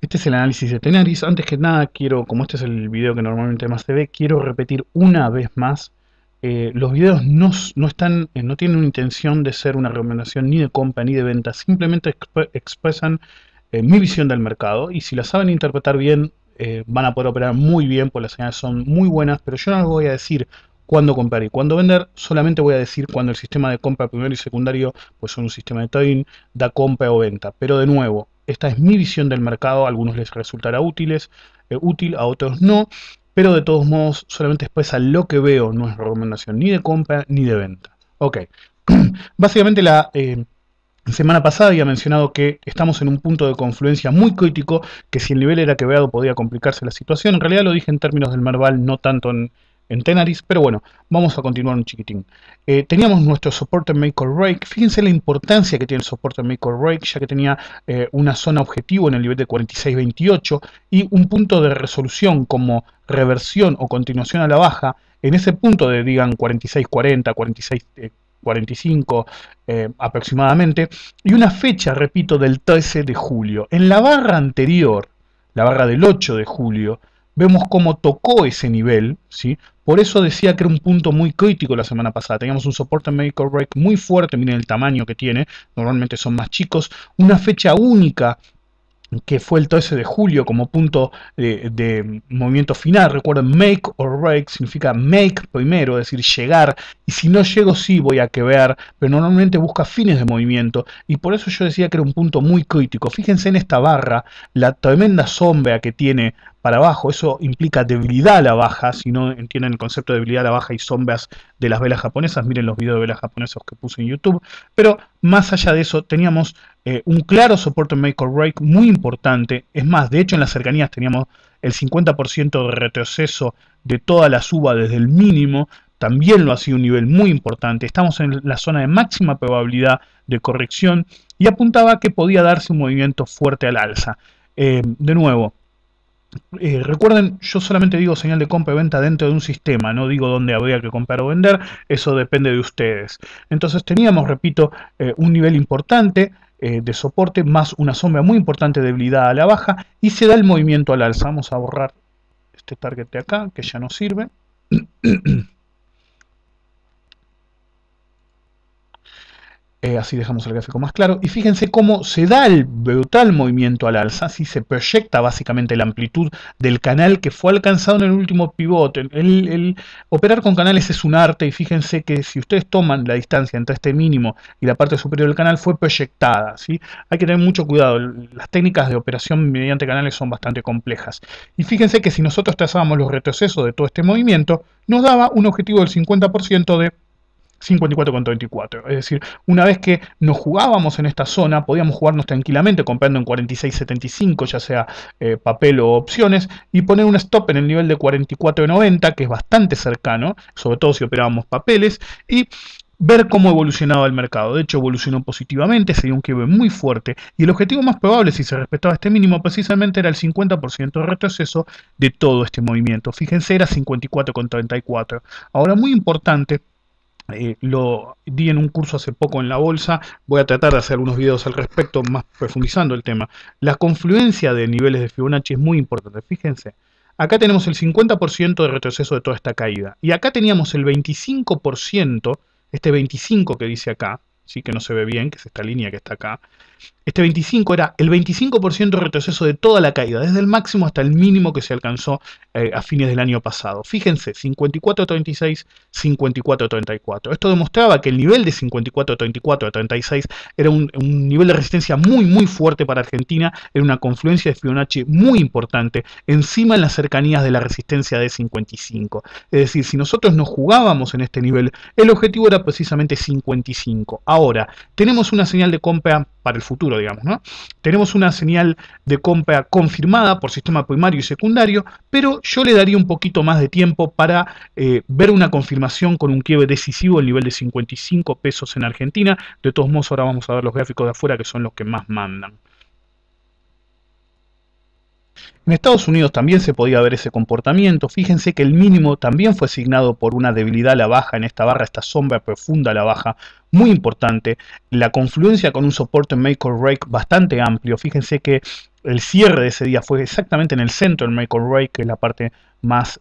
Este es el análisis de Tenaris. Antes que nada, quiero, como este es el video que normalmente más se ve, quiero repetir una vez más. Los videos no están, no tienen una intención de ser una recomendación ni de compra ni de venta, simplemente expresan mi visión del mercado y si la saben interpretar bien, van a poder operar muy bien, pues las señales son muy buenas, pero yo no les voy a decir cuándo comprar y cuándo vender, solamente voy a decir cuando el sistema de compra primero y secundario, pues son un sistema de trading, da compra o venta. Pero de nuevo, esta es mi visión del mercado, a algunos les resultará útil, a otros no, pero de todos modos solamente expresa lo que veo, no es recomendación ni de compra ni de venta. Ok, básicamente la semana pasada había mencionado que estamos en un punto de confluencia muy crítico, que si el nivel era quebrado podía complicarse la situación. En realidad lo dije en términos del Merval, no tanto en Tenaris, pero bueno, vamos a continuar un chiquitín. Teníamos nuestro soporte Make or Break. Fíjense la importancia que tiene el soporte Make or Break, ya que tenía una zona objetivo en el nivel de 46.28 y un punto de resolución como reversión o continuación a la baja en ese punto de, digan, 46.40, 46.45 aproximadamente, y una fecha, repito, del 13 de julio. En la barra anterior, la barra del 8 de julio, vemos cómo tocó ese nivel, ¿sí? Por eso decía que era un punto muy crítico la semana pasada. Teníamos un soporte make or break muy fuerte, miren el tamaño que tiene, normalmente son más chicos, una fecha única que fue el 13 de julio como punto de movimiento final. Recuerden, make or break significa make primero, es decir, llegar, y si no llego sí voy a quebrar, pero normalmente busca fines de movimiento, y por eso yo decía que era un punto muy crítico. Fíjense en esta barra, la tremenda sombra que tiene para abajo, eso implica debilidad a la baja. Si no entienden el concepto de debilidad a la baja y sombras de las velas japonesas, miren los videos de velas japonesas que puse en YouTube. Pero más allá de eso, teníamos un claro soporte make or break muy importante. Es más, de hecho en las cercanías teníamos el 50% de retroceso de toda la suba desde el mínimo. También lo hacía un nivel muy importante. Estamos en la zona de máxima probabilidad de corrección y apuntaba que podía darse un movimiento fuerte al alza. De nuevo, recuerden, yo solamente digo señal de compra y venta dentro de un sistema, no digo dónde habría que comprar o vender, eso depende de ustedes. Entonces teníamos, repito, un nivel importante de soporte más una sombra muy importante de debilidad a la baja y se da el movimiento al alza. Vamos a borrar este target de acá que ya no sirve. Así dejamos el gráfico más claro. Y fíjense cómo se da el brutal movimiento al alza. Así se proyecta básicamente la amplitud del canal que fue alcanzado en el último pivote. El operar con canales es un arte. Y fíjense que si ustedes toman la distancia entre este mínimo y la parte superior del canal fue proyectada, ¿sí? Hay que tener mucho cuidado. Las técnicas de operación mediante canales son bastante complejas. Y fíjense que si nosotros trazábamos los retrocesos de todo este movimiento, nos daba un objetivo del 50% de 54,34. Es decir, una vez que nos jugábamos en esta zona, podíamos jugarnos tranquilamente comprando en 46.75, ya sea papel o opciones, y poner un stop en el nivel de 44.90, que es bastante cercano, sobre todo si operábamos papeles, y ver cómo evolucionaba el mercado. De hecho, evolucionó positivamente, se dio un quiebre muy fuerte, y el objetivo más probable, si se respetaba este mínimo, precisamente era el 50% de retroceso de todo este movimiento. Fíjense, era 54,34. Ahora, muy importante, lo di en un curso hace poco en la bolsa, voy a tratar de hacer algunos videos al respecto, más profundizando el tema. La confluencia de niveles de Fibonacci es muy importante, fíjense. Acá tenemos el 50% de retroceso de toda esta caída. Y acá teníamos el 25%, este 25 que dice acá, sí que no se ve bien, que es esta línea que está acá. Este 25 era el 25% de retroceso de toda la caída, desde el máximo hasta el mínimo que se alcanzó a fines del año pasado. Fíjense, 54.36, 54.34. Esto demostraba que el nivel de 54.34 a 36 era un nivel de resistencia muy fuerte para Argentina, era una confluencia de Fibonacci muy importante, encima en las cercanías de la resistencia de 55. Es decir, si nosotros nos jugábamos en este nivel, el objetivo era precisamente 55. Ahora, tenemos una señal de compra para el futuro, digamos, ¿no? Tenemos una señal de compra confirmada por sistema primario y secundario, pero yo le daría un poquito más de tiempo para ver una confirmación con un quiebre decisivo al nivel de 55 pesos en Argentina. De todos modos, ahora vamos a ver los gráficos de afuera, que son los que más mandan. En Estados Unidos también se podía ver ese comportamiento. Fíjense que el mínimo también fue asignado por una debilidad a la baja en esta barra, esta sombra profunda a la baja, muy importante. La confluencia con un soporte make or break bastante amplio. Fíjense que el cierre de ese día fue exactamente en el centro del make or break, que es la parte más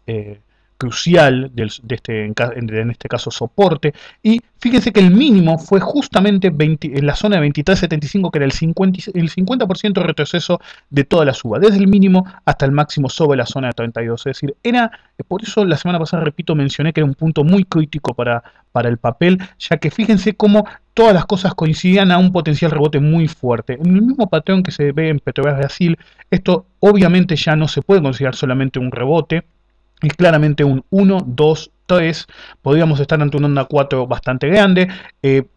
crucial en este caso soporte, y fíjense que el mínimo fue justamente en la zona de 23.75, que era el 50% de retroceso de toda la suba, desde el mínimo hasta el máximo sobre la zona de 32, es decir, era, por eso la semana pasada, repito, mencioné que era un punto muy crítico para el papel, ya que fíjense cómo todas las cosas coincidían a un potencial rebote muy fuerte. En el mismo patrón que se ve en Petrobras Brasil, esto obviamente ya no se puede considerar solamente un rebote, es claramente un 1, 2, 3, podríamos estar ante una onda 4 bastante grande.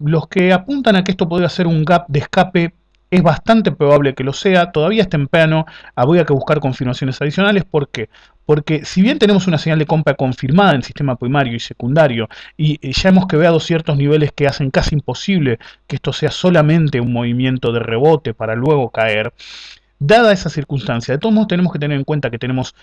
Los que apuntan a que esto podría ser un gap de escape, es bastante probable que lo sea, todavía es temprano, habría que buscar confirmaciones adicionales. ¿Por qué? Porque si bien tenemos una señal de compra confirmada en el sistema primario y secundario, y ya hemos quebrado ciertos niveles que hacen casi imposible que esto sea solamente un movimiento de rebote para luego caer, dada esa circunstancia, de todos modos tenemos que tener en cuenta que tenemos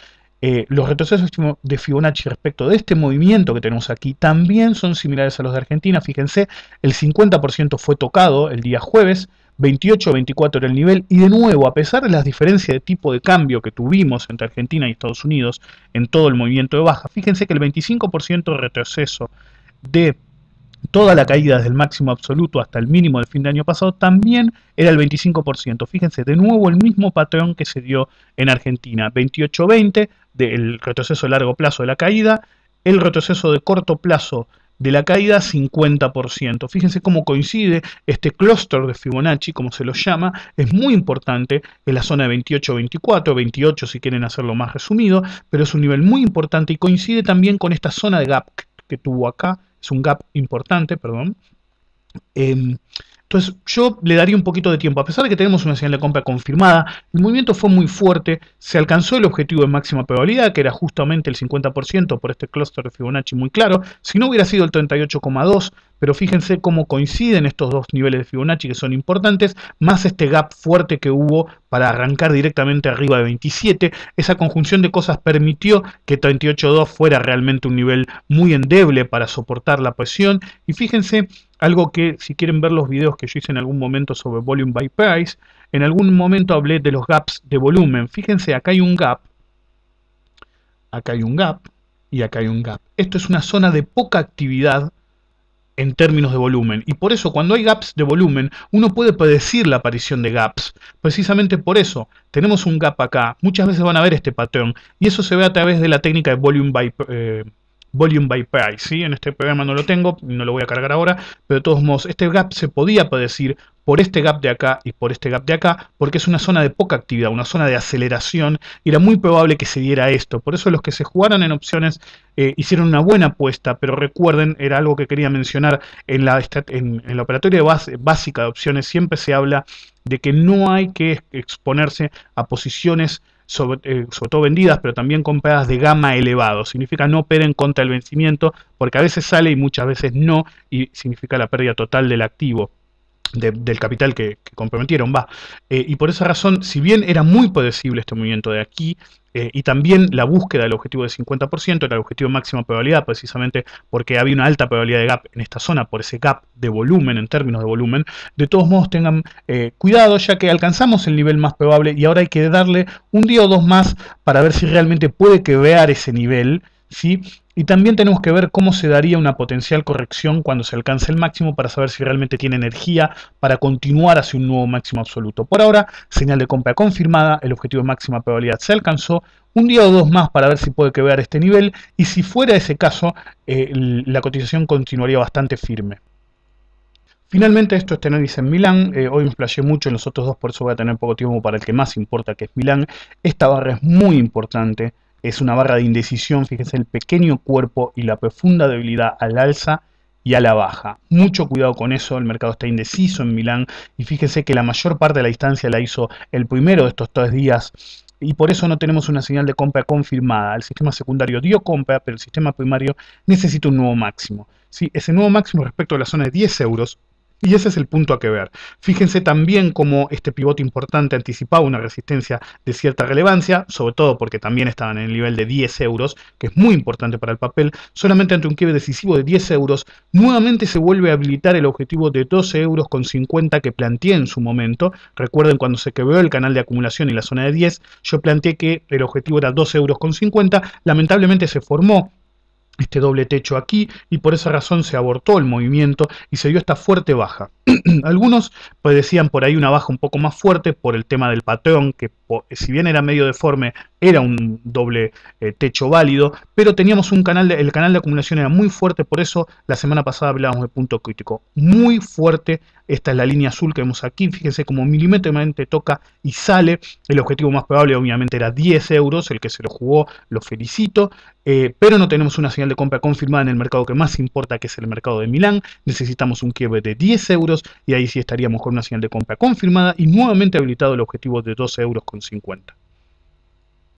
los retrocesos de Fibonacci respecto de este movimiento que tenemos aquí también son similares a los de Argentina. Fíjense, el 50% fue tocado el día jueves, 28-24 era el nivel, y de nuevo, a pesar de las diferencias de tipo de cambio que tuvimos entre Argentina y Estados Unidos en todo el movimiento de baja, fíjense que el 25% de retroceso de toda la caída desde el máximo absoluto hasta el mínimo del fin de año pasado también era el 25%. Fíjense, de nuevo el mismo patrón que se dio en Argentina. 28-20 del retroceso de largo plazo de la caída, el retroceso de corto plazo de la caída 50%. Fíjense cómo coincide este clúster de Fibonacci, como se lo llama, es muy importante en la zona de 28-24, 28 si quieren hacerlo más resumido, pero es un nivel muy importante y coincide también con esta zona de gap que tuvo acá, es un gap importante, perdón. Entonces yo le daría un poquito de tiempo, a pesar de que tenemos una señal de compra confirmada, el movimiento fue muy fuerte, se alcanzó el objetivo de máxima probabilidad, que era justamente el 50% por este clúster de Fibonacci muy claro, si no hubiera sido el 38,2, pero fíjense cómo coinciden estos dos niveles de Fibonacci que son importantes, más este gap fuerte que hubo para arrancar directamente arriba de 27, esa conjunción de cosas permitió que 38,2 fuera realmente un nivel muy endeble para soportar la presión, y fíjense algo que, si quieren ver los videos que yo hice en algún momento sobre Volume by Price, en algún momento hablé de los gaps de volumen. Fíjense, acá hay un gap, acá hay un gap y acá hay un gap. Esto es una zona de poca actividad en términos de volumen, y por eso cuando hay gaps de volumen uno puede predecir la aparición de gaps. Precisamente por eso tenemos un gap acá, muchas veces van a ver este patrón, y eso se ve a través de la técnica de Volume by Price, ¿sí? En este programa no lo tengo, no lo voy a cargar ahora, pero de todos modos este gap se podía predecir por este gap de acá y por este gap de acá, porque es una zona de poca actividad, una zona de aceleración, y era muy probable que se diera esto. Por eso los que se jugaron en opciones hicieron una buena apuesta, pero recuerden, era algo que quería mencionar, en la operatoria básica de opciones siempre se habla de que no hay que exponerse a posiciones sobre todo vendidas, pero también compradas de gama elevado. Significa no operen contra el vencimiento, porque a veces sale y muchas veces no, y significa la pérdida total del activo. Del capital que comprometieron, y por esa razón, si bien era muy predecible este movimiento de aquí, y también la búsqueda del objetivo de 50% era el objetivo de máxima probabilidad, precisamente porque había una alta probabilidad de gap en esta zona, por ese gap de volumen, en términos de volumen, de todos modos tengan cuidado, ya que alcanzamos el nivel más probable y ahora hay que darle un día o dos más para ver si realmente puede quebrar ese nivel, ¿sí? Y también tenemos que ver cómo se daría una potencial corrección cuando se alcance el máximo para saber si realmente tiene energía para continuar hacia un nuevo máximo absoluto. Por ahora, señal de compra confirmada, el objetivo de máxima probabilidad se alcanzó, un día o dos más para ver si puede quebrar este nivel, y si fuera ese caso, la cotización continuaría bastante firme. Finalmente, esto es Tenaris en Milán. Hoy me explayé mucho en los otros dos, por eso voy a tener poco tiempo para el que más importa, que es Milán. Esta barra es muy importante, es una barra de indecisión. Fíjense el pequeño cuerpo y la profunda debilidad al alza y a la baja. Mucho cuidado con eso, el mercado está indeciso en Milán, y fíjense que la mayor parte de la distancia la hizo el primero de estos 3 días, y por eso no tenemos una señal de compra confirmada. El sistema secundario dio compra, pero el sistema primario necesita un nuevo máximo. ¿Sí? Ese nuevo máximo respecto a la zona de 10 euros Y ese es el punto a que ver. Fíjense también cómo este pivote importante anticipaba una resistencia de cierta relevancia, sobre todo porque también estaban en el nivel de 10 euros, que es muy importante para el papel. Solamente ante un quiebre decisivo de 10 euros, nuevamente se vuelve a habilitar el objetivo de 12 euros con 50 que planteé en su momento. Recuerden cuando se quebró el canal de acumulación y la zona de 10, yo planteé que el objetivo era 12 euros con 50. Lamentablemente se formó este doble techo aquí y por esa razón se abortó el movimiento y se dio esta fuerte baja. Algunos decían por ahí una baja un poco más fuerte por el tema del patrón, que si bien era medio deforme, era un doble techo válido, pero teníamos un canal, el canal de acumulación era muy fuerte, por eso la semana pasada hablábamos de punto crítico, muy fuerte. Esta es la línea azul que vemos aquí, fíjense cómo milimétricamente toca y sale. El objetivo más probable obviamente era 10 euros, el que se lo jugó, lo felicito, pero no tenemos una señal de compra confirmada en el mercado que más importa, que es el mercado de Milán. Necesitamos un quiebre de 10 euros y ahí sí estaríamos con una señal de compra confirmada y nuevamente habilitado el objetivo de 12 euros con 50.